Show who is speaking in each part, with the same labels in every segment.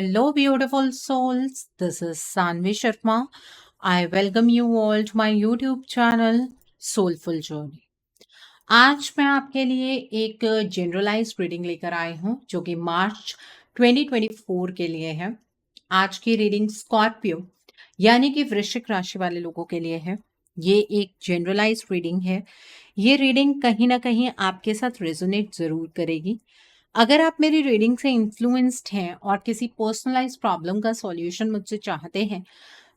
Speaker 1: Hello, beautiful souls. This is Sanvi Sharma. I welcome you all to my YouTube channel Soulful Journey. आज मैं आपके लिए एक generalised reading लेकर आई हूँ जो कि मार्च 2024 के लिए है। आज की रीडिंग स्कॉर्पियो यानी कि वृश्चिक राशि वाले लोगों के लिए है। ये एक जनरलाइज्ड रीडिंग है। ये रीडिंग कहीं ना कहीं आपके साथ रेजोनेट जरूर करेगी। अगर आप मेरी रीडिंग से इन्फ्लुएंस्ड हैं और किसी पर्सनलाइज प्रॉब्लम का सॉल्यूशन मुझसे चाहते हैं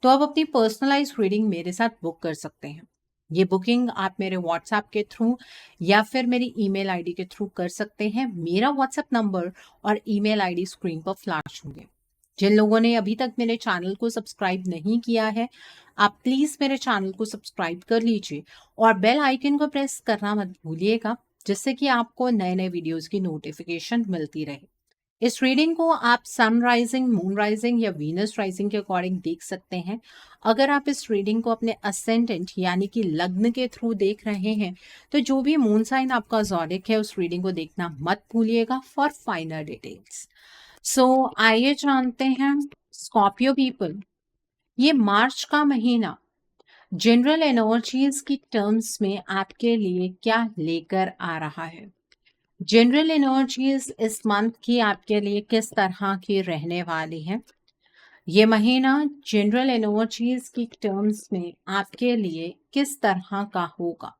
Speaker 1: तो आप अपनी पर्सनलाइज रीडिंग मेरे साथ बुक कर सकते हैं। ये बुकिंग आप मेरे व्हाट्सएप के थ्रू या फिर मेरी ईमेल आईडी के थ्रू कर सकते हैं। मेरा व्हाट्सएप नंबर और ईमेल आईडी स्क्रीन पर फ्लैश होंगे। जिन लोगों ने अभी तक मेरे चैनल को सब्सक्राइब नहीं किया है, आप प्लीज मेरे चैनल को सब्सक्राइब कर लीजिए और बेल आइकन को प्रेस करना मत भूलिएगा, जिससे कि आपको नए नए वीडियोस की नोटिफिकेशन मिलती रहे। इस रीडिंग को आप सन राइजिंग, मून राइजिंग या वीनस राइजिंग के अकॉर्डिंग देख सकते हैं। अगर आप इस रीडिंग को अपने असेंडेंट यानी कि लग्न के थ्रू देख रहे हैं तो जो भी मून साइन आपका ज़ोडिक है उस रीडिंग को देखना मत भूलिएगा फॉर फाइनल डिटेल्स। सो आइए जानते हैं स्कॉर्पियो पीपल, ये मार्च का महीना जनरल एनर्जीज की टर्म्स में आपके लिए क्या लेकर आ रहा है। जनरल एनर्जीज इस मंथ की आपके लिए किस तरह की रहने वाली है। ये महीना जनरल एनर्जीज की टर्म्स में आपके लिए किस तरह का होगा।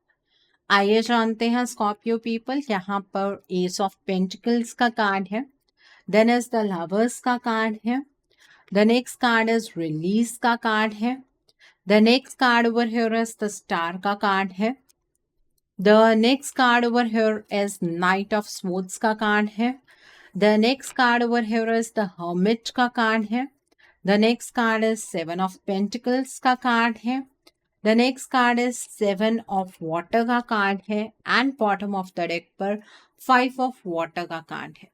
Speaker 1: आइए जानते हैं स्कॉर्पियो पीपल। यहाँ पर एस ऑफ पेंटिकल्स का कार्ड है, देन इज द लवर्स का कार्ड है, the next card is release का कार्ड है, the next card over here is the star का कार्ड है, the next card over here is night of swords का card है, the next card over here is the hermit का card है, the next card is seven of pentacles का card है, the next card is seven of water का card है and bottom of the deck पर five of water का card है।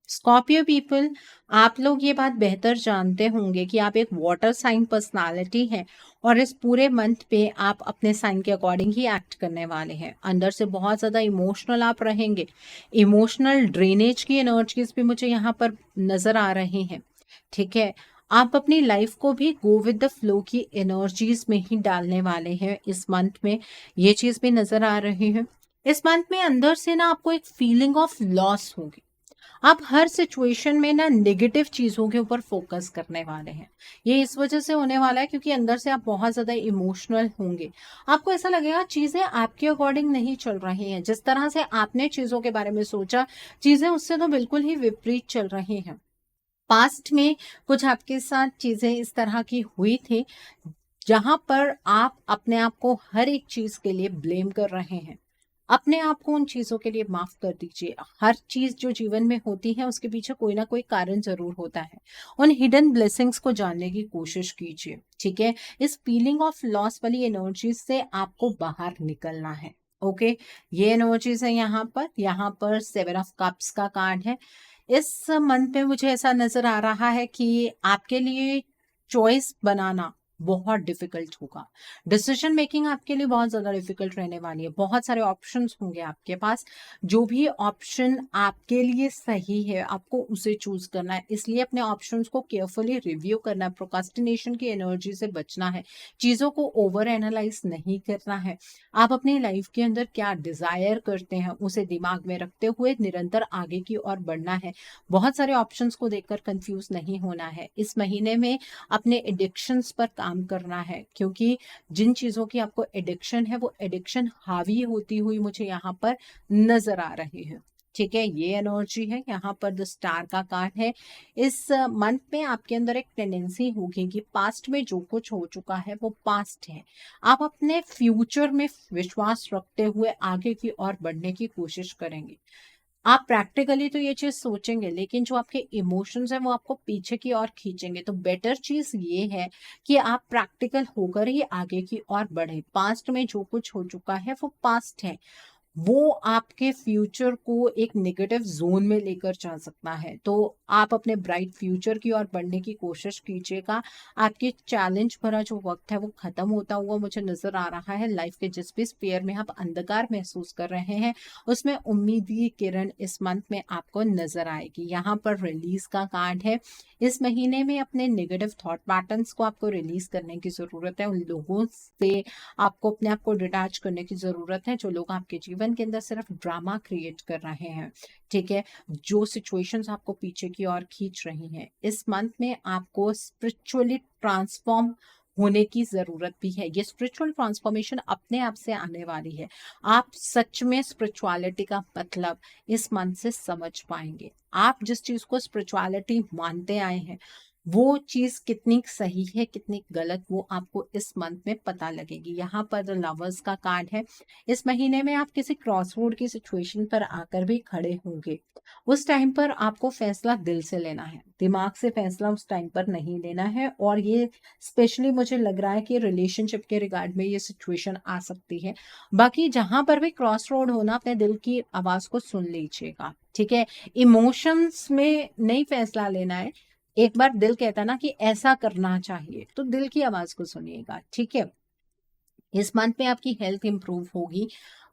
Speaker 1: Scorpio people, आप लोग ये बात बेहतर जानते होंगे कि आप एक वाटर साइन पर्सनालिटी हैं और इस पूरे मंथ पे आप अपने साइन के अकॉर्डिंग ही एक्ट करने वाले हैं। अंदर से बहुत ज़्यादा इमोशनल आप रहेंगे। इमोशनल ड्रेनेज की एनर्जीज भी मुझे यहाँ पर नज़र आ रही हैं। ठीक है, आप अपनी लाइफ को भी गो विद द फ्लो की एनर्जीज में ही डालने वाले हैं इस मंथ में। ये चीज़ भी नज़र आ रही है। इस मंथ में अंदर से ना आपको एक फीलिंग ऑफ लॉस होगी। आप हर सिचुएशन में ना नेगेटिव चीज़ों के ऊपर फोकस करने वाले हैं। ये इस वजह से होने वाला है क्योंकि अंदर से आप बहुत ज़्यादा इमोशनल होंगे। आपको ऐसा लगेगा चीज़ें आपके अकॉर्डिंग नहीं चल रही हैं। जिस तरह से आपने चीज़ों के बारे में सोचा, चीज़ें उससे तो बिल्कुल ही विपरीत चल रही हैं। पास्ट में कुछ आपके साथ चीज़ें इस तरह की हुई थी जहां पर आप अपने आप को हर एक चीज़ के लिए ब्लेम कर रहे हैं। अपने आप को उन चीज़ों के लिए माफ कर दीजिए। हर चीज़ जो जीवन में होती है उसके पीछे कोई ना कोई कारण जरूर होता है। उन हिडन ब्लेसिंग्स को जानने की कोशिश कीजिए। ठीक है, इस फीलिंग ऑफ लॉस वाली एनर्जीज से आपको बाहर निकलना है। ओके, ये एनर्जीज है यहाँ पर सेवन ऑफ कप्स का कार्ड है। इस मंथ में मुझे ऐसा नजर आ रहा है कि आपके लिए चॉइस बनाना बहुत डिफिकल्ट होगा। डिसीजन मेकिंग आपके लिए बहुत ज़्यादा डिफिकल्ट रहने वाली है। बहुत सारे ऑप्शंस होंगे आपके पास। जो भी ऑप्शन आपके लिए सही है आपको उसे चूज करना है। इसलिए अपने ऑप्शंस को केयरफुली रिव्यू करना है। प्रोकास्टिनेशन की एनर्जी से बचना है। चीज़ों को ओवर एनालाइज नहीं करना है। आप अपनी लाइफ के अंदर क्या डिज़ायर करते हैं उसे दिमाग में रखते हुए निरंतर आगे की ओर बढ़ना है। बहुत सारे ऑप्शंस को देखकर कंफ्यूज नहीं होना है। इस महीने में अपने एडिक्शंस पर काम करना है क्योंकि जिन चीज़ों की आपको एडिक्शन है वो एडिक्शन हावी होती हुई मुझे यहाँ पर नजर आ रही है। ठीक है, ये एनर्जी है। यहाँ पर द स्टार का कार्ड है। इस मंथ में आपके अंदर एक टेंडेंसी होगी कि पास्ट में जो कुछ हो चुका है वो पास्ट है। आप अपने फ्यूचर में विश्वास रखते हुए आगे की ओर बढ़ने की कोशिश करेंगे। आप प्रैक्टिकली तो ये चीज सोचेंगे लेकिन जो आपके इमोशंस हैं वो आपको पीछे की ओर खींचेंगे। तो बेटर चीज ये है कि आप प्रैक्टिकल होकर ही आगे की ओर बढ़े। पास्ट में जो कुछ हो चुका है वो पास्ट है। वो आपके फ्यूचर को एक नेगेटिव ज़ोन में लेकर जा सकता है। तो आप अपने ब्राइट फ्यूचर की ओर बढ़ने की कोशिश कीजिएगा। आपके चैलेंज भरा जो वक़्त है वो ख़त्म होता हुआ मुझे नज़र आ रहा है। लाइफ़ के जिस भी स्फीयर में आप अंधकार महसूस कर रहे हैं, उसमें उम्मीद की किरण इस मंथ में आपको नज़र आएगी। यहाँ पर रिलीज़ का कार्ड है। इस महीने में अपने नेगेटिव थॉट पैटर्न्स को आपको रिलीज़ करने की ज़रूरत है। उन लोगों से आपको अपने आप को डिटैच करने की ज़रूरत है जो लोग आपके जीवन के अंदर सिर्फ ड्रामा क्रिएट कर रहे हैं, ठीक है? जो सिचुएशंस आपको पीछे की ओर खींच रही हैं। इस मंथ में आपको स्पिरिचुअली ट्रांसफॉर्म होने की ज़रूरत भी है। ये स्पिरिचुअल ट्रांसफॉर्मेशन अपने आप से आने वाली है। आप सच में स्पिरिचुअलिटी का मतलब इस मंथ से समझ पाएँगे। आप जिस चीज़ को स्पिरिचुअलिटी मानते आए हैं, वो चीज़ कितनी सही है, कितनी गलत, वो आपको इस मंथ में पता लगेगी। यहाँ पर द लवर्स का कार्ड है। इस महीने में आप किसी क्रॉसरोड की सिचुएशन पर आकर भी खड़े होंगे। उस टाइम पर आपको फैसला दिल से लेना है, दिमाग से फैसला उस टाइम पर नहीं लेना है। और ये स्पेशली मुझे लग रहा है कि रिलेशनशिप के रिगार्ड में ये सिचुएशन आ सकती है। बाकी जहाँ पर भी क्रॉस रोड हो ना, अपने दिल की आवाज़ को सुन लीजिएगा, ठीक है? इमोशंस में नहीं फैसला लेना है। एक बार दिल कहता है ना कि ऐसा करना चाहिए, तो दिल की आवाज़ को सुनिएगा, ठीक है? इस मंथ में आपकी हेल्थ इंप्रूव होगी।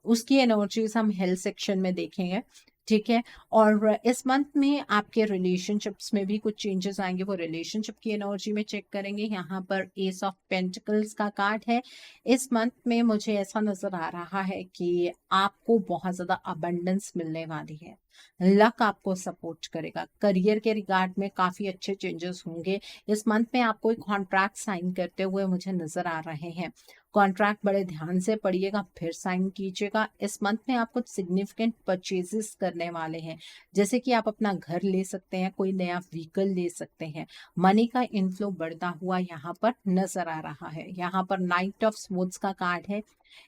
Speaker 1: उसकी एनर्जीज हम हेल्थ सेक्शन में देखेंगे, ठीक है? और इस मंथ में आपके रिलेशनशिप्स में भी कुछ चेंजेस आएंगे, वो रिलेशनशिप की एनर्जी में चेक करेंगे। यहाँ पर एस ऑफ पेंटिकल्स का कार्ड है। इस मंथ में मुझे ऐसा नजर आ रहा है कि आपको बहुत ज्यादा अबंडेंस मिलने वाली है। लक आपको सपोर्ट करेगा। करियर के रिगार्ड में काफी अच्छे चेंजेस होंगे। इस मंथ में आपको एक कॉन्ट्रैक्ट साइन करते हुए मुझे नजर आ रहे हैं। कॉन्ट्रैक्ट बड़े ध्यान से पढ़िएगा, फिर साइन कीजिएगा। इस मंथ में आप कुछ सिग्निफिकेंट परचेजेस करने वाले हैं, जैसे कि आप अपना घर ले सकते हैं, कोई नया व्हीकल ले सकते हैं। मनी का इनफ्लो बढ़ता हुआ यहाँ पर नजर आ रहा है। यहाँ पर नाइट ऑफ स्पोर्ट्स का कार्ड है।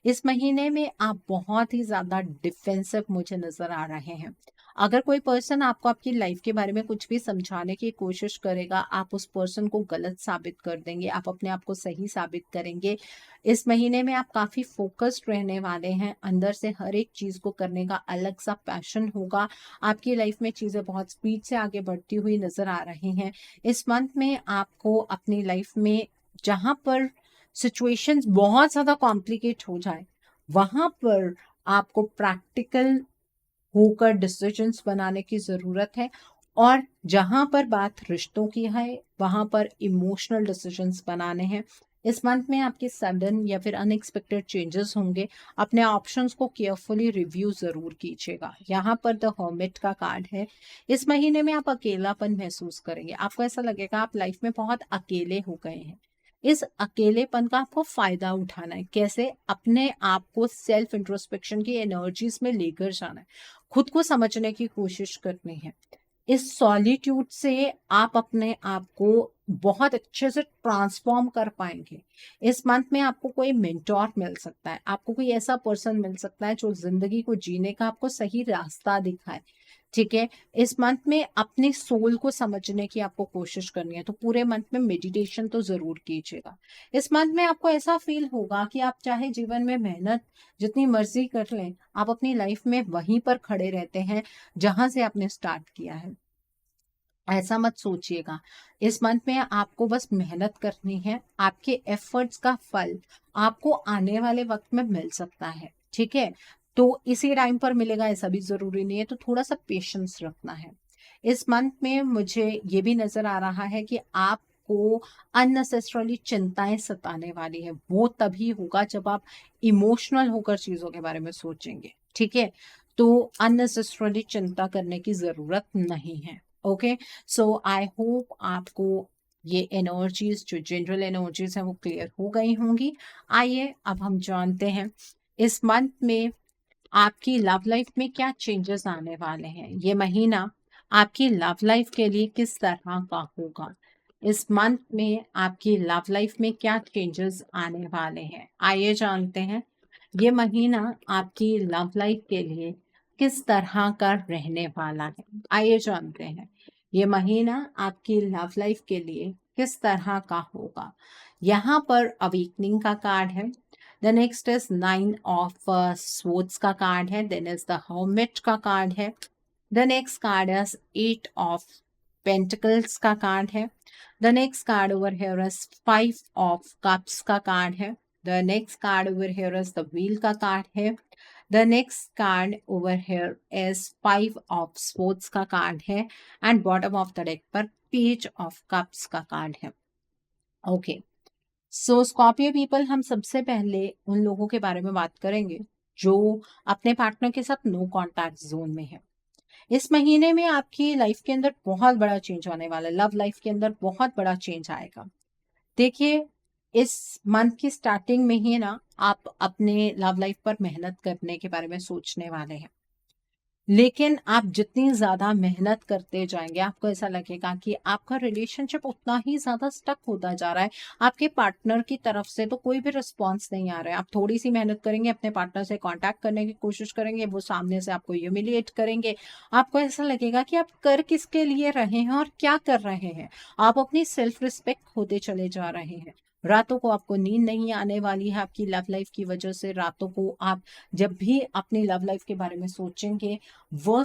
Speaker 1: इस महीने में आप बहुत ही ज्यादा डिफेंसिव मुझे नजर आ रहे हैं। अगर कोई पर्सन आपको आपकी लाइफ के बारे में कुछ भी समझाने की कोशिश करेगा, आप उस पर्सन को गलत साबित कर देंगे, आप अपने आप को सही साबित करेंगे। इस महीने में आप काफी फोकस्ड रहने वाले हैं। अंदर से हर एक चीज को करने का अलग सा पैशन होगा। आपकी लाइफ में चीजें बहुत स्पीड से आगे बढ़ती हुई नजर आ रही हैं। इस मंथ में आपको अपनी लाइफ में जहां पर सिचुएशंस बहुत ज्यादा कॉम्प्लिकेट हो जाए, वहां पर आपको प्रैक्टिकल होकर डिसीजंस बनाने की ज़रूरत है। और जहाँ पर बात रिश्तों की है, वहाँ पर इमोशनल डिसीजंस बनाने हैं। इस मंथ में आपके सडन या फिर अनएक्सपेक्टेड चेंजेस होंगे। अपने ऑप्शंस को केयरफुली रिव्यू ज़रूर कीजिएगा। यहाँ पर द हर्मिट का कार्ड है। इस महीने में आप अकेलापन महसूस करेंगे। आपको ऐसा लगेगा आप लाइफ में बहुत अकेले हो गए हैं। इस अकेलेपन का आपको फायदा उठाना है। कैसे? अपने आप को सेल्फ इंट्रोस्पेक्शन की एनर्जीज में लेकर जाना है। खुद को समझने की कोशिश करनी है। इस सॉलिट्यूड से आप अपने आप को बहुत अच्छे से ट्रांसफॉर्म कर पाएंगे। इस मंथ में आपको कोई मेंटोर मिल सकता है, आपको कोई ऐसा पर्सन मिल सकता है जो जिंदगी को जीने का आपको सही रास्ता दिखाए, ठीक है? इस मंथ में अपने सोल को समझने की आपको कोशिश करनी है, तो पूरे मंथ में मेडिटेशन तो जरूर कीजिएगा। इस मंथ में आपको ऐसा फील होगा कि आप चाहे जीवन में मेहनत जितनी मर्जी कर लें, आप अपनी लाइफ में वहीं पर खड़े रहते हैं जहां से आपने स्टार्ट किया है। ऐसा मत सोचिएगा। इस मंथ में आपको बस मेहनत करनी है। आपके एफर्ट्स का फल आपको आने वाले वक्त में मिल सकता है, ठीक है? तो इसी टाइम पर मिलेगा ऐसा भी जरूरी नहीं है, तो थोड़ा सा पेशेंस रखना है। इस मंथ में मुझे ये भी नजर आ रहा है कि आपको अननेसेसरली चिंताएं सताने वाली है। वो तभी होगा जब आप इमोशनल होकर चीजों के बारे में सोचेंगे, ठीक है? तो अननेसेसरली चिंता करने की जरूरत नहीं है। ओके, सो आई होप आपको ये एनर्जीज जो जनरल एनर्जीज हैं वो क्लियर हो गई होंगी। आइए अब हम जानते हैं इस मंथ में आपकी लव लाइफ में क्या चेंजेस आने वाले हैं। ये महीना आपकी लव लाइफ के लिए किस तरह का होगा। इस मंथ में आपकी लव लाइफ में क्या चेंजेस आने वाले हैं, आइए जानते हैं। ये महीना आपकी लव लाइफ के लिए किस तरह का रहने वाला है, आइए जानते हैं। ये महीना आपकी लव लाइफ के लिए किस तरह का होगा। यहाँ पर अवेकनिंग का कार्ड है। The next is 9 of swords का कार्ड है, देन इज द हर्मिट का कार्ड है। The next card is 8 of pentacles का कार्ड है। The next card over here is 5 of cups का कार्ड है। The next card over here is the wheel का card है। The next card over here is 5 of sports का card है and bottom of the deck पर page of cups का card है। Okay, सो Scorpio people, हम सबसे पहले उन लोगों के बारे में बात करेंगे जो अपने पार्टनर के साथ नो कॉन्टैक्ट जोन में है। इस महीने में आपकी लाइफ के अंदर बहुत बड़ा चेंज होने वाला है, लव लाइफ के अंदर बहुत बड़ा चेंज आएगा। देखिए, इस मंथ की स्टार्टिंग में ही ना आप अपने लव लाइफ पर मेहनत करने के बारे में सोचने वाले हैं, लेकिन आप जितनी ज्यादा मेहनत करते जाएंगे आपको ऐसा लगेगा कि आपका रिलेशनशिप उतना ही ज्यादा स्टक होता जा रहा है। आपके पार्टनर की तरफ से तो कोई भी रिस्पॉन्स नहीं आ रहा है। आप थोड़ी सी मेहनत करेंगे, अपने पार्टनर से कांटेक्ट करने की कोशिश करेंगे, वो सामने से आपको ह्यूमिलिएट करेंगे। आपको ऐसा लगेगा कि आप कर किसके लिए रहे हैं और क्या कर रहे हैं। आप अपनी सेल्फ रिस्पेक्ट खोते चले जा रहे हैं। रातों को आपको नींद नहीं आने वाली है आपकी लव लाइफ की वजह से। रातों को आप जब भी अपनी लव लाइफ के बारे में सोचेंगे, वो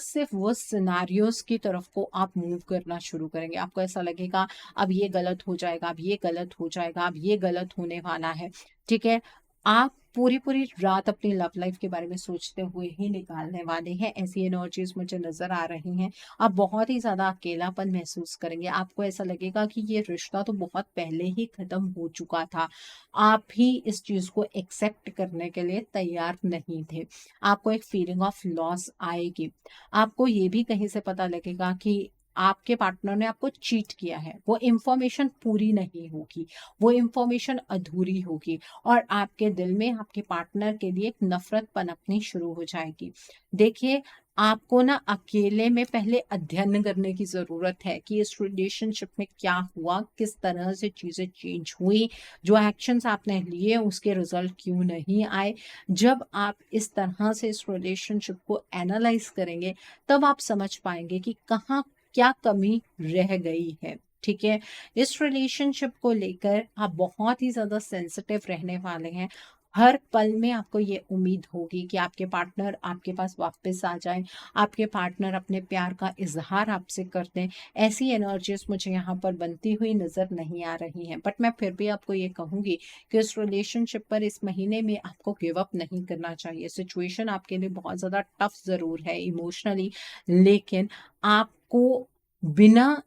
Speaker 1: सिनारियोज की तरफ को आप मूव करना शुरू करेंगे। आपको ऐसा लगेगा अब ये गलत हो जाएगा, अब ये गलत हो जाएगा, अब ये गलत होने वाला है। ठीक है, आप पूरी पूरी रात अपनी लव लाइफ के बारे में सोचते हुए ही निकालने वाले हैं। ऐसी एनर्जीज मुझे नजर आ रही हैं। आप बहुत ही ज्यादा अकेलापन महसूस करेंगे। आपको ऐसा लगेगा कि ये रिश्ता तो बहुत पहले ही खत्म हो चुका था, आप ही इस चीज को एक्सेप्ट करने के लिए तैयार नहीं थे। आपको एक फीलिंग ऑफ लॉस आएगी। आपको ये भी कहीं से पता लगेगा कि आपके पार्टनर ने आपको चीट किया है। वो इंफॉर्मेशन पूरी नहीं होगी, वो इंफॉर्मेशन अधूरी होगी और आपके दिल में आपके पार्टनर के लिए एक नफरत पनपनी शुरू हो जाएगी। देखिए, आपको ना अकेले में पहले अध्ययन करने की जरूरत है कि इस रिलेशनशिप में क्या हुआ, किस तरह से चीजें चेंज हुई, जो एक्शंस आपने लिए उसके रिजल्ट क्यों नहीं आए। जब आप इस तरह से इस रिलेशनशिप को एनालाइज करेंगे तब आप समझ पाएंगे कि कहाँ क्या कमी रह गई है। ठीक है, इस रिलेशनशिप को लेकर आप बहुत ही ज्यादा सेंसिटिव रहने वाले हैं। हर पल में आपको ये उम्मीद होगी कि आपके पार्टनर आपके पास वापस आ जाए, आपके पार्टनर अपने प्यार का इजहार आपसे कर दें। ऐसी एनर्जीज मुझे यहाँ पर बनती हुई नजर नहीं आ रही हैं, बट मैं फिर भी आपको ये कहूंगी कि इस रिलेशनशिप पर इस महीने में आपको गिव अप नहीं करना चाहिए। सिचुएशन आपके लिए बहुत ज्यादा टफ जरूर है इमोशनली, लेकिन आपको बिना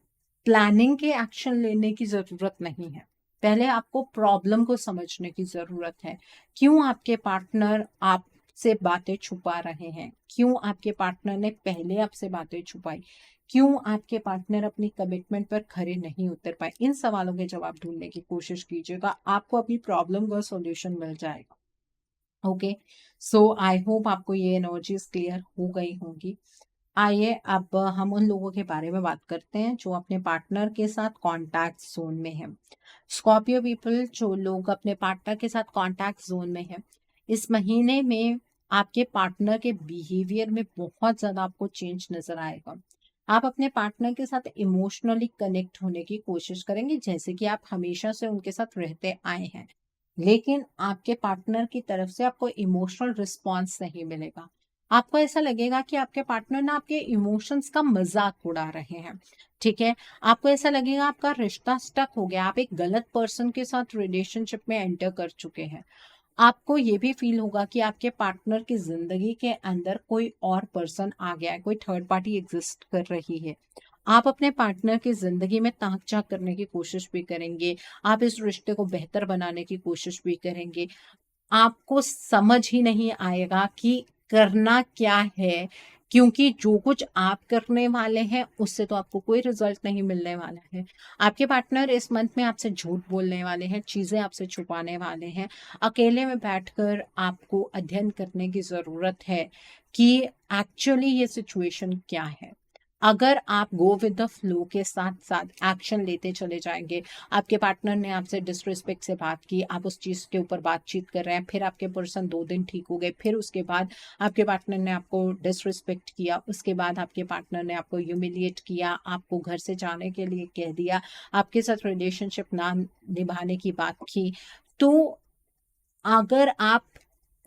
Speaker 1: प्लानिंग के एक्शन लेने की जरूरत नहीं है। पहले आपको प्रॉब्लम को समझने की जरूरत है। क्यों आपके पार्टनर आपसे बातें छुपा रहे हैं, क्यों आपके पार्टनर ने पहले आपसे बातें छुपाई, क्यों आपके पार्टनर अपनी कमिटमेंट पर खरे नहीं उतर पाए। इन सवालों के जवाब ढूंढने की कोशिश कीजिएगा, आपको अपनी प्रॉब्लम का सॉल्यूशन मिल जाएगा। ओके, सो आई होप आपको ये एनर्जीज क्लियर हो गई होंगी। आइए अब हम उन लोगों के बारे में बात करते हैं जो अपने पार्टनर के साथ कॉन्टैक्ट जोन में है। स्कॉर्पियो पीपल, जो लोग अपने पार्टनर के साथ कॉन्टैक्ट जोन में है, इस महीने में आपके पार्टनर के बिहेवियर में बहुत ज्यादा आपको चेंज नजर आएगा। आप अपने पार्टनर के साथ इमोशनली कनेक्ट होने की कोशिश करेंगे जैसे कि आप हमेशा से उनके साथ रहते आए हैं, लेकिन आपके पार्टनर की तरफ से आपको इमोशनल रिस्पॉन्स नहीं मिलेगा। आपको ऐसा लगेगा कि आपके पार्टनर ना आपके इमोशंस का मजाक उड़ा रहे हैं। ठीक है, आपको ऐसा लगेगा आपका रिश्ता स्टक हो गया, आप एक गलत पर्सन के साथ रिलेशनशिप में एंटर कर चुके हैं। आपको ये भी फील होगा कि आपके पार्टनर की जिंदगी के अंदर कोई और पर्सन आ गया है, कोई थर्ड पार्टी एग्जिस्ट कर रही है। आप अपने पार्टनर की जिंदगी में ताक झांक करने की कोशिश भी करेंगे, आप इस रिश्ते को बेहतर बनाने की कोशिश भी करेंगे। आपको समझ ही नहीं आएगा कि करना क्या है, क्योंकि जो कुछ आप करने वाले हैं उससे तो आपको कोई रिजल्ट नहीं मिलने वाला है। आपके पार्टनर इस मंथ में आपसे झूठ बोलने वाले हैं, चीजें आपसे छुपाने वाले हैं। अकेले में बैठकर आपको अध्ययन करने की जरूरत है कि एक्चुअली ये सिचुएशन क्या है। अगर आप गो विद द फ्लो के साथ साथ एक्शन लेते चले जाएंगे, आपके पार्टनर ने आपसे डिसरिस्पेक्ट से बात की, आप उस चीज के ऊपर बातचीत कर रहे हैं, फिर आपके पर्सन 2 दिन ठीक हो गए, फिर उसके बाद आपके पार्टनर ने आपको डिसरिस्पेक्ट किया, उसके बाद आपके पार्टनर ने आपको ह्यूमिलिएट किया, आपको घर से जाने के लिए कह दिया, आपके साथ रिलेशनशिप ना निभाने की बात की, तो अगर आप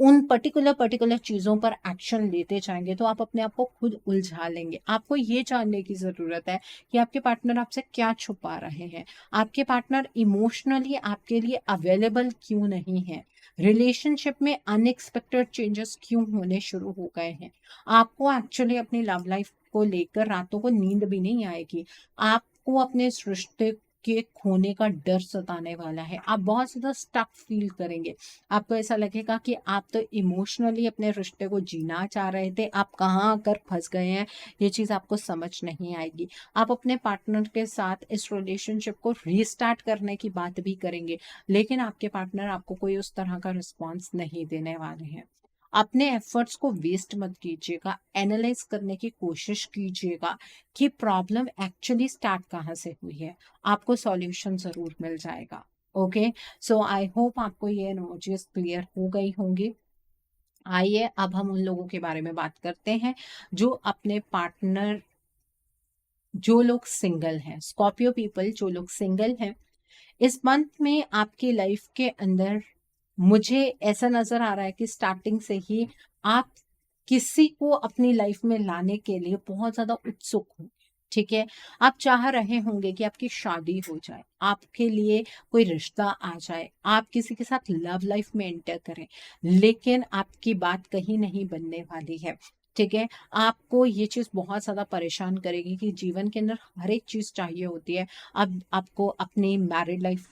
Speaker 1: उन पर्टिकुलर चीज़ों पर एक्शन लेते जाएँगे तो आप अपने आप को खुद उलझा लेंगे। आपको ये जानने की ज़रूरत है कि आपके पार्टनर आपसे क्या छुपा रहे हैं? आपके पार्टनर इमोशनली आपके लिए अवेलेबल क्यों नहीं है? रिलेशनशिप में अनएक्सपेक्टेड चेंजेस क्यों होने शुरू हो गए हैं? आपको एक्चुअली अपनी लव लाइफ को लेकर रातों को नींद भी नहीं आएगी। आपको अपने इस रिश्ते के खोने का डर सताने वाला है। आप बहुत ज़्यादा स्टक फ़ील करेंगे। आपको ऐसा लगेगा कि आप तो इमोशनली अपने रिश्ते को जीना चाह रहे थे, आप कहाँ आकर फँस गए हैं, ये चीज़ आपको समझ नहीं आएगी। आप अपने पार्टनर के साथ इस रिलेशनशिप को रीस्टार्ट करने की बात भी करेंगे, लेकिन आपके पार्टनर आपको कोई उस तरह का रिस्पॉन्स नहीं देने वाले हैं। अपने एफर्ट्स को वेस्ट मत कीजिएगा, एनालाइज करने की कोशिश कीजिएगा कि प्रॉब्लम एक्चुअली स्टार्ट कहाँ से हुई है। आपको सॉल्यूशन ज़रूर मिल जाएगा। ओके, सो आई होप आपको ये एनर्जीज क्लियर हो गई होंगी। आइए अब हम उन लोगों के बारे में बात करते हैं जो अपने पार्टनर, जो लोग सिंगल हैं, स्कॉर्पियो पीपल जो लोग सिंगल हैं, इस मंथ में आपकी लाइफ के अंदर मुझे ऐसा नजर आ रहा है कि स्टार्टिंग से ही आप किसी को अपनी लाइफ में लाने के लिए बहुत ज्यादा उत्सुक हो। ठीक है, आप चाह रहे होंगे कि आपकी शादी हो जाए, आपके लिए कोई रिश्ता आ जाए, आप किसी के साथ लव लाइफ में एंटर करें, लेकिन आपकी बात कहीं नहीं बनने वाली है। ठीक है, आपको ये चीज बहुत ज्यादा परेशान करेगी कि जीवन के अंदर हर एक चीज चाहिए होती है। अब आपको अपनी मैरिड लाइफ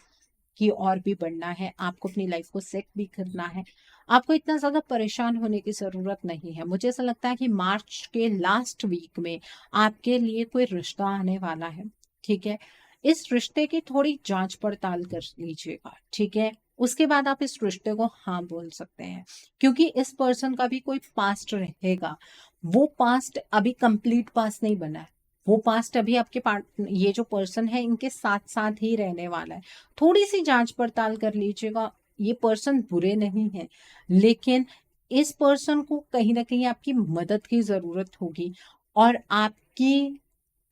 Speaker 1: की और भी बढ़ना है, आपको अपनी लाइफ को सेट भी करना है। आपको इतना ज़्यादा परेशान होने की ज़रूरत नहीं है। मुझे ऐसा लगता है कि मार्च के लास्ट वीक में आपके लिए कोई रिश्ता आने वाला है। ठीक है, इस रिश्ते की थोड़ी जांच पड़ताल कर लीजिएगा। ठीक है, उसके बाद आप इस रिश्ते को हाँ बोल सकते हैं, क्योंकि इस पर्सन का भी कोई पास्ट रहेगा। वो पास्ट अभी कंप्लीट पास्ट नहीं बना है। वो पास्ट अभी आपके पार्ट, ये जो पर्सन है इनके साथ साथ ही रहने वाला है। थोड़ी सी जांच पड़ताल कर लीजिएगा। ये पर्सन बुरे नहीं है, लेकिन इस पर्सन को कहीं ना कहीं आपकी मदद की जरूरत होगी, और आपकी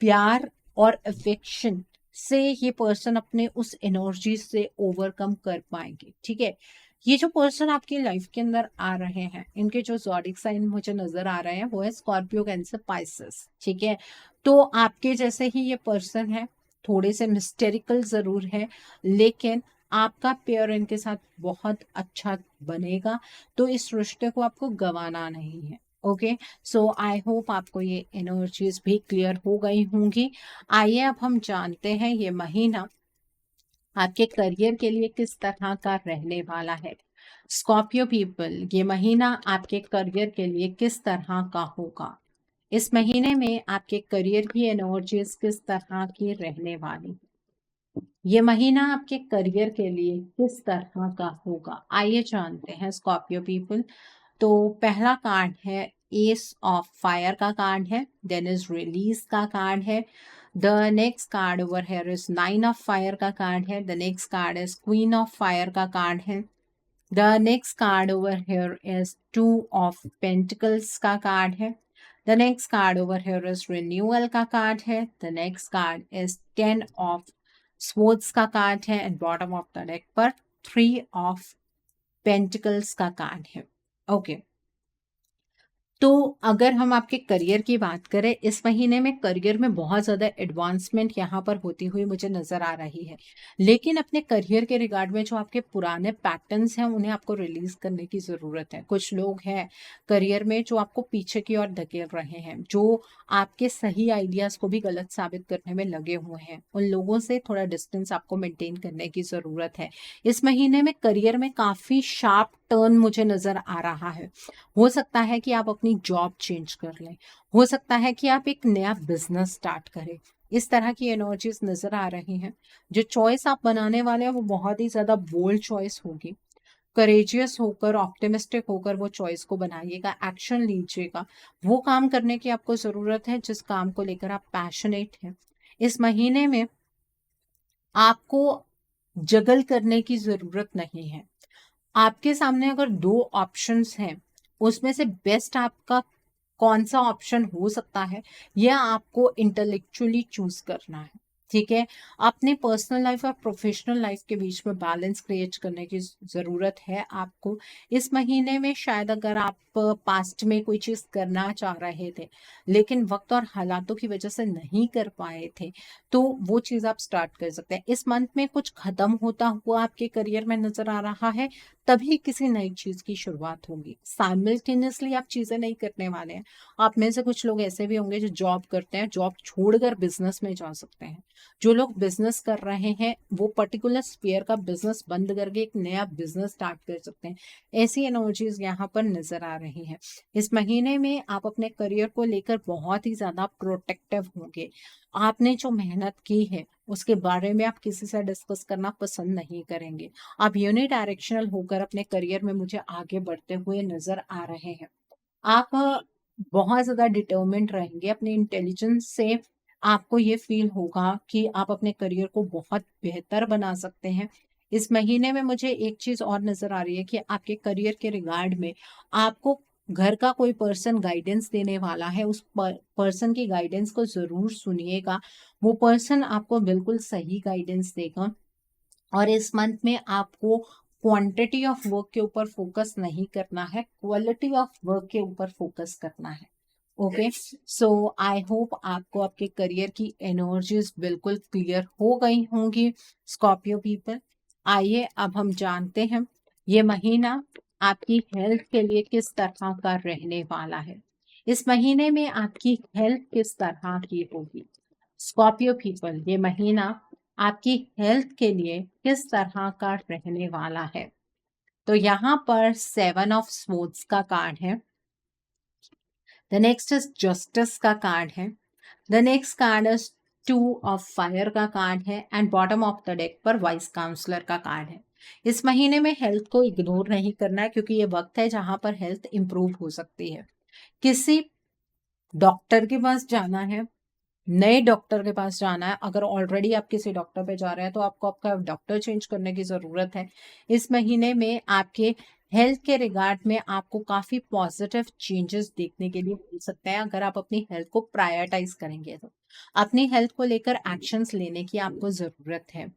Speaker 1: प्यार और अफेक्शन से ये पर्सन अपने उस एनर्जी से ओवरकम कर पाएंगे। ठीक है, ये जो पर्सन आपकी लाइफ के अंदर आ रहे हैं, इनके जो ज़ोडिक साइन मुझे नजर आ रहे हैं वो है स्कॉर्पियो, कैंसर, पाइसेस। ठीक है, तो आपके जैसे ही ये पर्सन है, थोड़े से मिस्टेरिकल जरूर है, लेकिन आपका पेयर इनके साथ बहुत अच्छा बनेगा। तो इस रिश्ते को आपको गंवाना नहीं है। ओके, सो आई होप आपको ये एनर्जीज भी क्लियर हो गई होंगी। आइए अब हम जानते हैं ये महीना आपके करियर के लिए किस तरह का रहने वाला है। स्कॉर्पियो पीपल, ये महीना आपके करियर के लिए किस तरह का होगा। इस महीने में आपके करियर की एनर्जीज किस तरह की रहने वाली। ये महीना आपके करियर के लिए किस तरह का होगा, आइए जानते हैं स्कॉर्पियो पीपल। तो पहला कार्ड है एस ऑफ फायर का कार्ड है, देन इज रिलीज का कार्ड है। The next card over here is nine of fire का कार्ड है। The next card is queen of fire का कार्ड है। The next card over here is two of pentacles का card है। The next card over here is renewal का card है। The next card is ten of sports का card है, and bottom of the deck पर three of pentacles का card है। Okay, तो अगर हम आपके करियर की बात करें, इस महीने में करियर में बहुत ज़्यादा एडवांसमेंट यहाँ पर होती हुई मुझे नज़र आ रही है, लेकिन अपने करियर के रिगार्ड में जो आपके पुराने पैटर्न्स हैं उन्हें आपको रिलीज करने की ज़रूरत है। कुछ लोग हैं करियर में जो आपको पीछे की ओर धकेल रहे हैं, जो आपके सही आइडियाज़ को भी गलत साबित करने में लगे हुए हैं। उन लोगों से थोड़ा डिस्टेंस आपको मेंटेन करने की ज़रूरत है। इस महीने में करियर में काफ़ी शार्प टर्न मुझे नज़र आ रहा है। हो सकता है कि आप अपनी जॉब चेंज कर लें, हो सकता है कि आप एक नया बिजनेस स्टार्ट करें। इस तरह की एनर्जीज नजर आ रही हैं। जो चॉइस आप बनाने वाले हैं वो बहुत ही ज्यादा बोल्ड चॉइस होगी। करेजियस होकर, ऑप्टिमिस्टिक होकर वो चॉइस को बनाइएगा, एक्शन लीजिएगा। वो काम करने की आपको जरूरत है जिस काम को लेकर आप पैशनेट हैं। इस महीने में आपको जगल करने की जरूरत नहीं है। आपके सामने अगर दो ऑप्शंस हैं, उसमें से बेस्ट आपका कौन सा ऑप्शन हो सकता है, यह आपको इंटेलेक्चुअली चूज करना है। ठीक है? अपने पर्सनल लाइफ और प्रोफेशनल लाइफ के बीच में बैलेंस क्रिएट करने की ज़रूरत है आपको। इस महीने में शायद अगर आप पास्ट में कोई चीज़ करना चाह रहे थे, लेकिन वक़्त और हालातों की वज़ह से नहीं कर पाए थे, तो वो चीज़ आप स्टार्ट कर सकते हैं। इस मंथ में कुछ ख़त्म होता हुआ आपके करियर में नज़र आ रहा है, तभी किसी नई चीज़ की शुरुआत होगी। साइमल्टेनियसली आप चीज़ें नहीं करने वाले हैं। आप में से कुछ लोग ऐसे भी होंगे जो जॉब करते हैं, जॉब छोड़कर बिज़नेस में जा सकते हैं। जो लोग बिजनेस कर रहे हैं वो पर्टिकुलर स्फीयर का बिजनेस बंद करके एक नया बिजनेस स्टार्ट कर सकते हैं। ऐसी एनर्जीज यहाँ पर नजर आ रही हैं। इस महीने में आप अपने करियर को लेकर बहुत ही ज्यादा प्रोटेक्टिव होंगे। आपने जो मेहनत की है उसके बारे में आप किसी से डिस्कस करना पसंद नहीं करेंगे। आप यूनिडायरेक्शनल होकर अपने करियर में मुझे आगे बढ़ते हुए नजर आ रहे हैं। आप बहुत ज़्यादा डिटरमिन्ड रहेंगे अपने इंटेलिजेंस से। आपको ये फ़ील होगा कि आप अपने करियर को बहुत बेहतर बना सकते हैं। इस महीने में मुझे एक चीज़ और नज़र आ रही है कि आपके करियर के रिगार्ड में आपको घर का कोई पर्सन गाइडेंस देने वाला है, उस पर्सन की गाइडेंस को ज़रूर सुनिएगा। वो पर्सन आपको बिल्कुल सही गाइडेंस देगा। और इस मंथ में आपको क्वांटिटी ऑफ वर्क के ऊपर फोकस नहीं करना है, क्वालिटी ऑफ वर्क के ऊपर फोकस करना है। ओके, सो आई होप आपको आपके करियर की एनर्जीज बिल्कुल क्लियर हो गई होंगी। स्कॉर्पियो पीपल, आइए अब हम जानते हैं ये महीना आपकी हेल्थ के लिए किस तरह का रहने वाला है। इस महीने में आपकी हेल्थ किस तरह की होगी। स्कॉर्पियो पीपल, ये महीना आपकी हेल्थ के लिए किस तरह का रहने वाला है। तो यहाँ पर 7 ऑफ स्वॉर्ड्स का कार्ड है। द नेक्स्ट इज जस्टिस का कार्ड है। The next card is 2 of fire का कार्ड है and bottom of the deck पर वाइस काउंसलर का कार्ड है। इस महीने में हेल्थ को इग्नोर नहीं करना है क्योंकि ये वक्त है जहां पर हेल्थ इंप्रूव हो सकती है। किसी डॉक्टर के पास जाना है, नए डॉक्टर के पास जाना है। अगर ऑलरेडी आप किसी डॉक्टर पे जा रहे हैं तो आपको आपका डॉक्टर चेंज करने की ज़रूरत है। इस महीने में आपके हेल्थ के रिगार्ड में आपको काफ़ी पॉजिटिव चेंजेस देखने के लिए मिल सकते हैं अगर आप अपनी हेल्थ को प्रायोरिटाइज करेंगे तो। अपनी हेल्थ को लेकर एक्शंस लेने की आपको ज़रूरत है।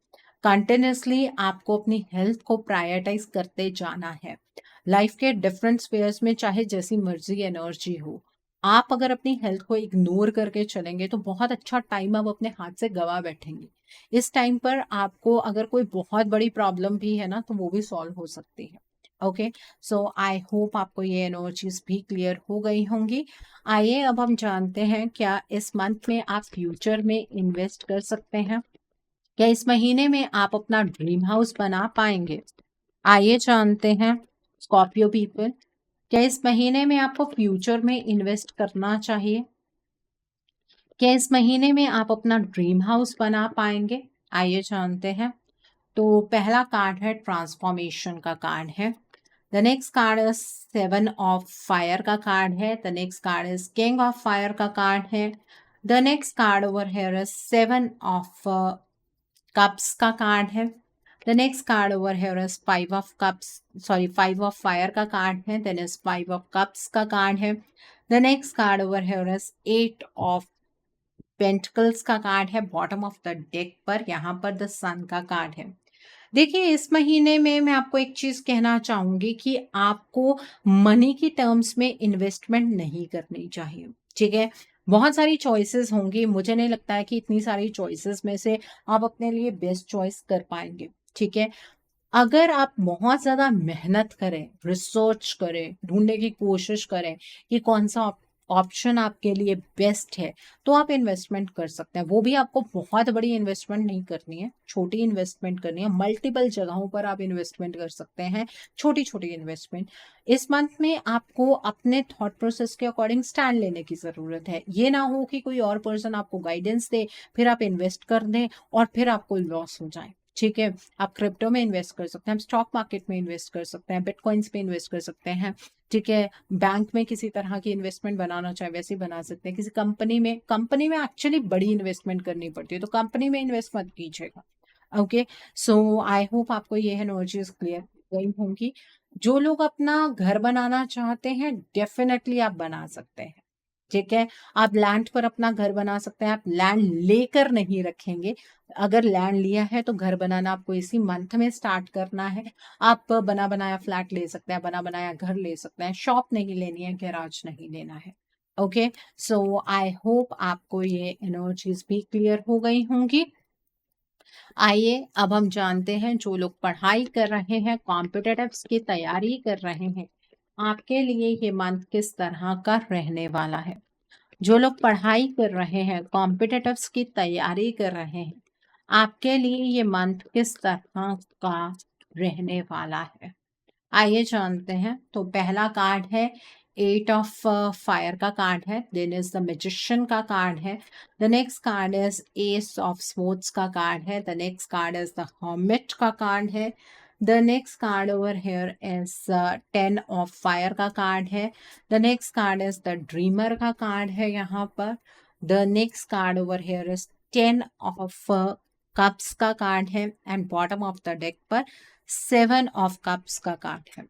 Speaker 1: कंटिन्यूसली आपको अपनी हेल्थ को प्रायोरिटाइज करते जाना है। लाइफ के डिफरेंट स्पेयर्स में चाहे जैसी मर्जी एनर्जी हो, आप अगर अपनी हेल्थ को इग्नोर करके चलेंगे तो बहुत अच्छा टाइम आप अपने हाथ से गवा बैठेंगे। इस टाइम पर आपको अगर कोई बहुत बड़ी प्रॉब्लम भी है ना तो वो भी सॉल्व हो सकती है। ओके, सो आई होप आपको ये एनर्जीज भी क्लियर हो गई होंगी। आइए अब हम जानते हैं क्या इस मंथ में आप फ्यूचर में इन्वेस्ट कर सकते हैं। क्या इस महीने में आप अपना ड्रीम हाउस बना पाएंगे। आइए जानते हैं स्कॉर्पियो पीपल, क्या इस महीने में आपको फ्यूचर में इन्वेस्ट करना चाहिए। क्या इस महीने में आप अपना ड्रीम हाउस बना पाएंगे। आइए जानते हैं। तो पहला कार्ड है ट्रांसफॉर्मेशन का कार्ड है। The next card is 7 of fire का कार्ड है। The next card is king of fire का कार्ड है। The next card over here is 7 of cups का कार्ड है। The next card over here is 5 of cups, sorry 5 of fire का card है। Then is 5 of cups का card है। The next card over here is 8 of pentacles का card है। Bottom of the deck पर यहाँ पर द सन का कार्ड है। देखिए इस महीने में मैं आपको एक चीज कहना चाहूंगी कि आपको मनी की टर्म्स में इन्वेस्टमेंट नहीं करनी चाहिए। ठीक है, बहुत सारी चॉइसेस होंगी, मुझे नहीं लगता है कि इतनी सारी चॉइसेस में से आप अपने लिए बेस्ट चॉइस कर पाएंगे। ठीक है, अगर आप बहुत ज़्यादा मेहनत करें, रिसर्च करें, ढूँढने की कोशिश करें कि कौन-सा ऑप्शन आपके लिए बेस्ट है, तो आप इन्वेस्टमेंट कर सकते हैं। वो भी आपको बहुत बड़ी इन्वेस्टमेंट नहीं करनी है, छोटी इन्वेस्टमेंट करनी है। मल्टीपल जगहों पर आप इन्वेस्टमेंट कर सकते हैं, छोटी-छोटी इन्वेस्टमेंट। इस मंथ में आपको अपने थॉट प्रोसेस के अकॉर्डिंग स्टैंड लेने की ज़रूरत है। ये ना हो कि कोई और पर्सन आपको गाइडेंस दे, फिर आप इन्वेस्ट कर दें और फिर आपको लॉस हो जाए। ठीक है, आप क्रिप्टो में इन्वेस्ट कर सकते हैं, हम स्टॉक मार्केट में इन्वेस्ट कर सकते हैं, बिटकॉइंस पे इन्वेस्ट कर सकते हैं। ठीक है, बैंक में किसी तरह की इन्वेस्टमेंट बनाना चाहे वैसे बना सकते हैं। किसी कंपनी में एक्चुअली बड़ी इन्वेस्टमेंट करनी पड़ती है, तो कंपनी में इन्वेस्ट मत कीजिएगा। ओके, सो आई होप आपको ये एनर्जीज क्लियर गई होंगी। जो लोग अपना घर बनाना चाहते हैं डेफिनेटली आप बना सकते हैं। ठीक है? आप लैंड पर अपना घर बना सकते हैं, आप लैंड लेकर नहीं रखेंगे। अगर लैंड लिया है तो घर बनाना आपको इसी मंथ में स्टार्ट करना है। आप बना-बनाया फ्लैट ले सकते हैं, बना-बनाया घर ले सकते हैं, शॉप नहीं लेनी है, गैराज नहीं लेना है। ओके, सो आई होप आपको ये एनर्जीज़ भी क्लियर हो गई होंगी। आइए अब हम जानते हैं जो लोग पढ़ाई कर रहे हैं, कॉम्पिटिटिव्स की तैयारी कर रहे हैं, आपके लिए ये मंथ किस तरह का रहने वाला है। जो लोग पढ़ाई कर रहे हैं, कॉम्पिटिटिव्स की तैयारी कर रहे हैं, आपके लिए ये मंथ किस तरह का रहने वाला है। आइए जानते हैं। तो पहला कार्ड है एट ऑफ फायर का कार्ड है, देन इज द मैजिशियन का कार्ड है, the next card is S of sports का कार्ड है, the next card is the hermit का कार्ड है, the next card over here is ten of fire का card है, the next card is the dreamer का card है यहाँ पर, the next card over here is ten of cups का card है, and bottom of the deck पर seven of cups का कार्ड है।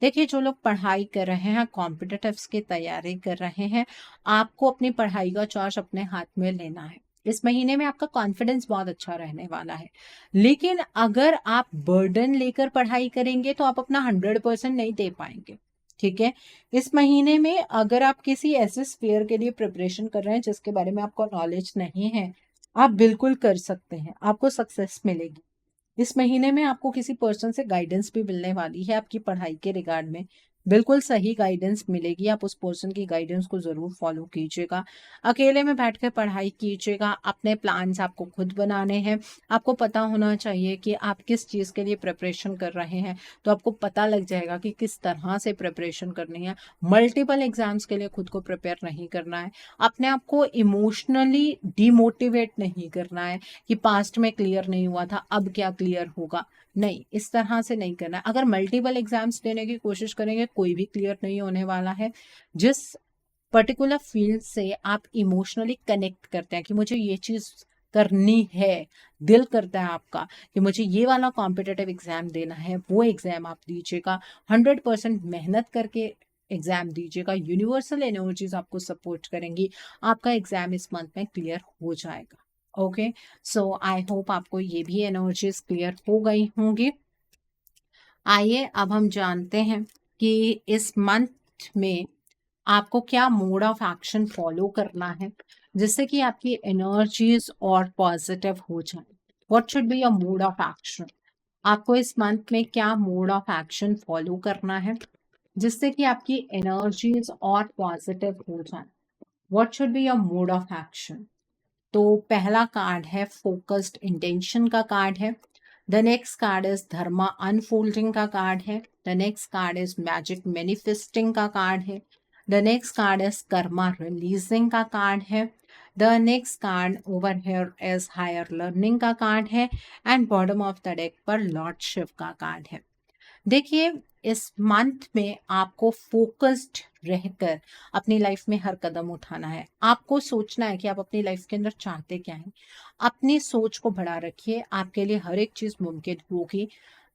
Speaker 1: देखिए जो लोग पढ़ाई कर रहे हैं, कॉम्पिटिटिव्स की तैयारी कर रहे हैं, आपको अपनी पढ़ाई का चार्ज अपने हाथ में लेना है। इस महीने में आपका कॉन्फिडेंस बहुत अच्छा रहने वाला है, लेकिन अगर आप बर्डन लेकर पढ़ाई करेंगे तो आप अपना 100% नहीं दे पाएंगे। ठीक है, इस महीने में अगर आप किसी ऐसे स्फीयर के लिए प्रिपरेशन कर रहे हैं जिसके बारे में आपको नॉलेज नहीं है, आप बिल्कुल कर सकते हैं, आपको सक्सेस मिलेगी। इस महीने में आपको किसी पर्सन से गाइडेंस भी मिलने वाली है आपकी पढ़ाई के रिगार्ड में, बिल्कुल सही गाइडेंस मिलेगी। आप उस पर्सन की गाइडेंस को जरूर फॉलो कीजिएगा, अकेले में बैठकर पढ़ाई कीजिएगा। अपने प्लान्स आपको खुद बनाने हैं, आपको पता होना चाहिए कि आप किस चीज़ के लिए प्रिपरेशन कर रहे हैं, तो आपको पता लग जाएगा कि किस तरह से प्रिपरेशन करनी है। मल्टीपल एग्जाम्स के लिए खुद को प्रिपेयर नहीं करना है, अपने आप को इमोशनली डिमोटिवेट नहीं करना है कि पास्ट में क्लियर नहीं हुआ था अब क्या क्लियर होगा, नहीं, इस तरह से नहीं करना है। अगर मल्टीपल एग्जाम्स देने की कोशिश करेंगे कोई भी क्लियर नहीं होने वाला है। जिस पर्टिकुलर फील्ड से आप इमोशनली कनेक्ट करते हैं कि मुझे ये चीज़ करनी है, दिल करता है आपका कि मुझे ये वाला कॉम्पिटिटिव एग्जाम देना है, वो एग्जाम आप दीजिएगा। 100% मेहनत करके एग्जाम दीजिएगा, यूनिवर्सल एनर्जीज आपको सपोर्ट करेंगी, आपका एग्जाम इस मंथ में क्लियर हो जाएगा। ओके, सो आई होप आपको ये भी एनर्जीज क्लियर हो गई होंगी। आइए अब हम जानते हैं कि इस मंथ में आपको क्या मोड ऑफ एक्शन फॉलो करना है जिससे कि आपकी एनर्जीज और पॉजिटिव हो जाए। What should be your mode of action. आपको इस मंथ में क्या मोड ऑफ एक्शन फॉलो करना है जिससे कि आपकी एनर्जीज और पॉजिटिव हो जाए। What should be your mode of action. तो पहला कार्ड है फोकस्ड इंटेंशन का कार्ड है, the next card is dharma unfolding का कार्ड है, the next card is magic manifesting का कार्ड है, the next card is karma releasing का कार्ड है, the next card over here is higher learning का कार्ड है, and bottom of the deck पर lordship का कार्ड है। देखिए इस मंथ में आपको फोकस्ड रहकर अपनी लाइफ में हर कदम उठाना है। आपको सोचना है कि आप अपनी लाइफ के अंदर चाहते क्या हैं। अपनी सोच को बढ़ा रखिए, आपके लिए हर एक चीज़ मुमकिन होगी।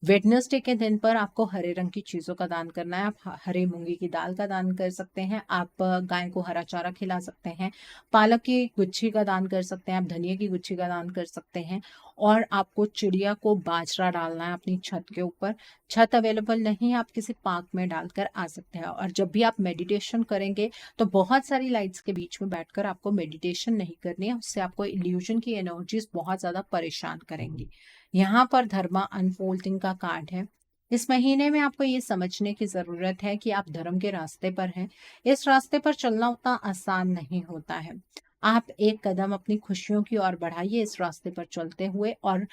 Speaker 1: वेडनेसडे के दिन पर आपको हरे रंग की चीज़ों का दान करना है। आप हरे मूंगी की दाल का दान कर सकते हैं, आप गाय को हरा चारा खिला सकते हैं, पालक की गुच्छी का दान कर सकते हैं, आप धनिया की गुच्छी का दान कर सकते हैं, और आपको चिड़िया को बाजरा डालना है अपनी छत के ऊपर। छत अवेलेबल नहीं, आप किसी पार्क में डालकर आ सकते हैं। और जब भी आप मेडिटेशन करेंगे तो बहुत सारी लाइट्स के बीच में बैठकर आपको मेडिटेशन नहीं करनी है, उससे आपको इल्यूजन की एनर्जीज बहुत ज़्यादा परेशान करेंगी। यहाँ पर धर्मा अनफोल्डिंग का कार्ड है। इस महीने में आपको ये समझने की ज़रूरत है कि आप धर्म के रास्ते पर हैं। इस रास्ते पर चलना उतना आसान नहीं होता है। आप एक कदम अपनी खुशियों की ओर बढ़ाइए इस रास्ते पर चलते हुए, और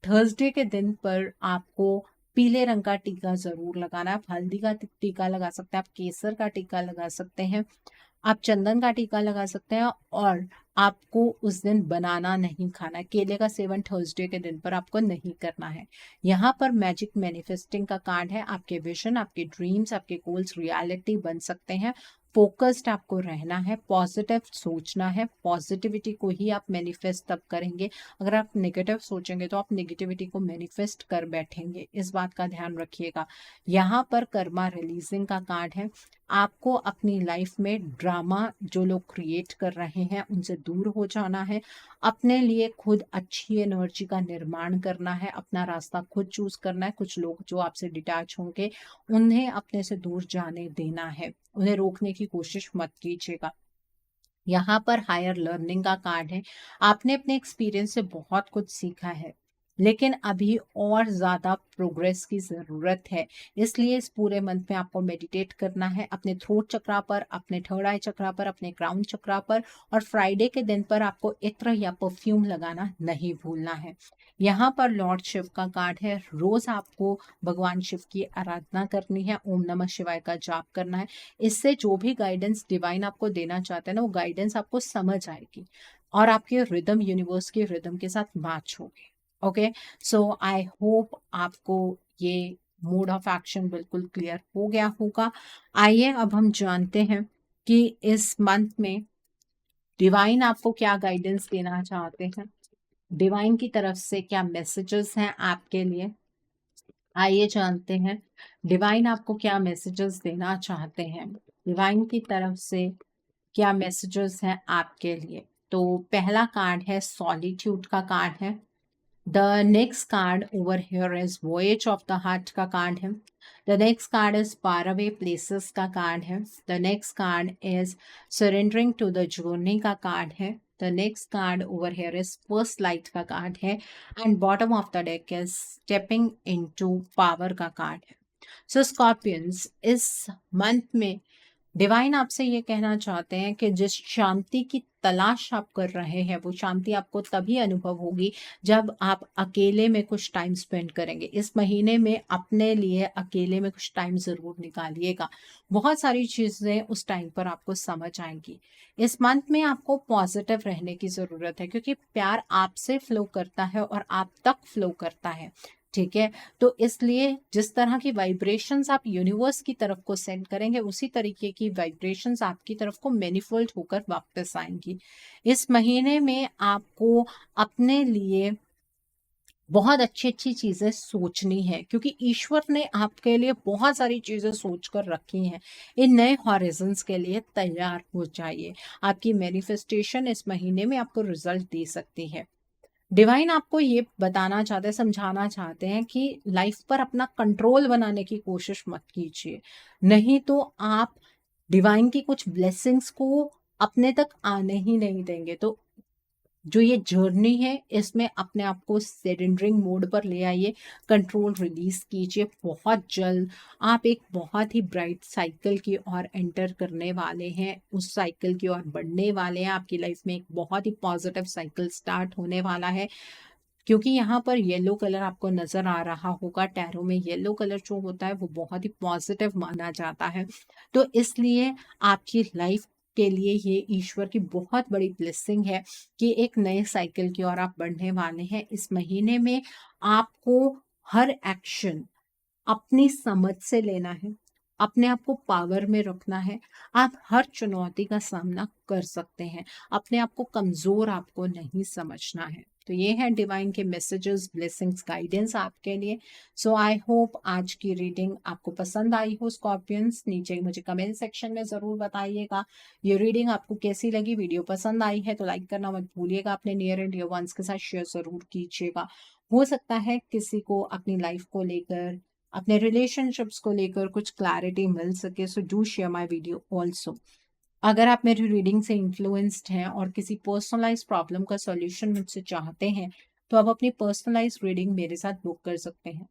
Speaker 1: थर्सडे के दिन पर आपको पीले रंग का टीका जरूर लगाना है। आप हल्दी का टीका लगा सकते हैं, आप केसर का टीका लगा सकते हैं, आप चंदन का टीका लगा सकते हैं, और आपको उस दिन बनाना नहीं खाना है। केले का सेवन थर्सडे के दिन पर आपको नहीं करना है। यहाँ पर मैजिक मैनिफेस्टिंग का कार्ड है। आपके विजन, आपके ड्रीम्स, आपके गोल्स रियलिटी बन सकते हैं। फोकस्ड आपको रहना है, पॉजिटिव सोचना है, पॉजिटिविटी को ही आप मैनिफेस्ट तब करेंगे। अगर आप नेगेटिव सोचेंगे तो आप नेगेटिविटी को मैनिफेस्ट कर बैठेंगे, इस बात का ध्यान रखिएगा। यहाँ पर कर्मा रिलीजिंग का कार्ड है। आपको अपनी लाइफ में ड्रामा जो लोग क्रिएट कर रहे हैं उनसे दूर हो जाना है, अपने लिए खुद अच्छी एनर्जी का निर्माण करना है, अपना रास्ता खुद चूज करना है। कुछ लोग जो आपसे डिटैच होंगे उन्हें अपने से दूर जाने देना है, उन्हें रोकने की कोशिश मत कीजिएगा। यहाँ पर हायर लर्निंग का कार्ड है। आपने अपने एक्सपीरियंस से बहुत कुछ सीखा है, लेकिन अभी और ज़्यादा प्रोग्रेस की ज़रूरत है। इसलिए इस पूरे मंथ में आपको मेडिटेट करना है अपने थ्रोट चक्रा पर, अपने थर्ड आई चक्रा पर, अपने क्राउन चक्रा पर, और फ्राइडे के दिन पर आपको इत्र या परफ्यूम लगाना नहीं भूलना है। यहाँ पर लॉर्ड शिव का कार्ड है। रोज़ आपको भगवान शिव की आराधना करनी है, ओम नमः शिवाय का जाप करना है। इससे जो भी गाइडेंस डिवाइन आपको देना चाहते हैं ना, वो गाइडेंस आपको समझ आएगी और आपके रिदम यूनिवर्स के रिदम के साथ मैच होगी। ओके, सो आई होप आपको ये मोड ऑफ एक्शन बिल्कुल क्लियर हो गया होगा। आइए अब हम जानते हैं कि इस मंथ में डिवाइन आपको क्या गाइडेंस देना चाहते हैं, डिवाइन की तरफ से क्या मैसेजेस हैं आपके लिए। आइए जानते हैं डिवाइन आपको क्या मैसेजेस देना चाहते हैं, डिवाइन की तरफ से क्या मैसेजेस हैं आपके लिए। तो पहला कार्ड है सॉलिट्यूड का कार्ड है। The next card over here is voyage of the heart का कार्ड है। The next card is far away places का कार्ड है। The next card is surrendering to the journey का कार्ड है। The next card over here is first light का card है। And bottom of the deck is stepping into power का card है। So scorpions, इस month में divine आपसे ये कहना चाहते हैं कि जिस शांति की तलाश आप कर रहे हैं वो शांति आपको तभी अनुभव होगी जब आप अकेले में कुछ टाइम स्पेंड करेंगे। इस महीने में अपने लिए अकेले में कुछ टाइम जरूर निकालिएगा, बहुत सारी चीजें उस टाइम पर आपको समझ आएंगी। इस मंथ में आपको पॉजिटिव रहने की जरूरत है, क्योंकि प्यार आपसे फ्लो करता है और आप तक फ्लो करता है। ठीक है, तो इसलिए जिस तरह की वाइब्रेशंस आप यूनिवर्स की तरफ को सेंड करेंगे उसी तरीके की वाइब्रेशंस आपकी तरफ को मैनिफोल्ड होकर वापस आएंगी। इस महीने में आपको अपने लिए बहुत अच्छी अच्छी चीजें सोचनी है, क्योंकि ईश्वर ने आपके लिए बहुत सारी चीजें सोच कर रखी हैं। इन नए हॉरिजन्स के लिए तैयार हो जाइए। आपकी मैनिफेस्टेशन इस महीने में आपको रिजल्ट दे सकती है। डिवाइन आपको ये बताना चाहते हैं, समझाना चाहते हैं कि लाइफ पर अपना कंट्रोल बनाने की कोशिश मत कीजिए, नहीं तो आप डिवाइन की कुछ ब्लेसिंग्स को अपने तक आने ही नहीं देंगे। तो जो ये जर्नी है इसमें अपने आप को सरेंडरिंग मोड पर ले आइए, कंट्रोल रिलीज कीजिए। बहुत जल्द आप एक बहुत ही ब्राइट साइकिल की ओर एंटर करने वाले हैं, उस साइकिल की ओर बढ़ने वाले हैं। आपकी लाइफ में एक बहुत ही पॉजिटिव साइकिल स्टार्ट होने वाला है, क्योंकि यहाँ पर येलो कलर आपको नजर आ रहा होगा। टैरो में येलो कलर जो होता है वो बहुत ही पॉजिटिव माना जाता है। तो इसलिए आपकी लाइफ के लिए ये ईश्वर की बहुत बड़ी ब्लेसिंग है कि एक नए साइकिल की ओर आप बढ़ने वाले हैं। इस महीने में आपको हर एक्शन अपनी समझ से लेना है, अपने आप को पावर में रखना है। आप हर चुनौती का सामना कर सकते हैं, अपने आप को कमजोर आपको नहीं समझना है। तो ये है डिवाइन के मैसेजेस, ब्लेसिंग्स, गाइडेंस आपके लिए। सो आई होप आज की रीडिंग आपको पसंद आई हो स्कॉर्पियंस। नीचे मुझे कमेंट सेक्शन में जरूर बताइएगा ये रीडिंग आपको कैसी लगी। वीडियो पसंद आई है तो लाइक करना मत भूलिएगा, अपने नियर एंड डियर वंस के साथ शेयर जरूर कीजिएगा। हो सकता है किसी को अपनी लाइफ को लेकर, अपने रिलेशनशिप्स को लेकर कुछ क्लैरिटी मिल सके। So do share my video also. अगर आप मेरी रीडिंग से इन्फ्लुएंस्ड हैं और किसी पर्सनलाइज प्रॉब्लम का सॉल्यूशन मुझसे चाहते हैं तो आप अपनी पर्सनलाइज रीडिंग मेरे साथ बुक कर सकते हैं।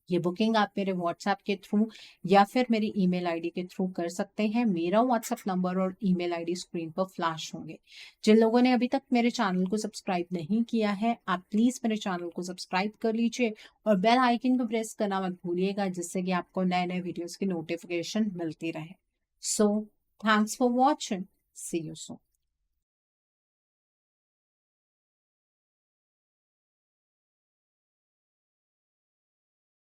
Speaker 1: ये बुकिंग आप मेरे व्हाट्सएप के थ्रू या फिर मेरी ईमेल आईडी के थ्रू कर सकते हैं। मेरा व्हाट्सएप नंबर और ईमेल आईडी स्क्रीन पर फ्लैश होंगे। जिन लोगों ने अभी तक मेरे चैनल को सब्सक्राइब नहीं किया है, आप प्लीज मेरे चैनल को सब्सक्राइब कर लीजिए और बेल आइकन को प्रेस करना मत भूलिएगा, जिससे कि आपको नए नए वीडियोस की नोटिफिकेशन मिलती रहे। So thanks for watching, see you soon.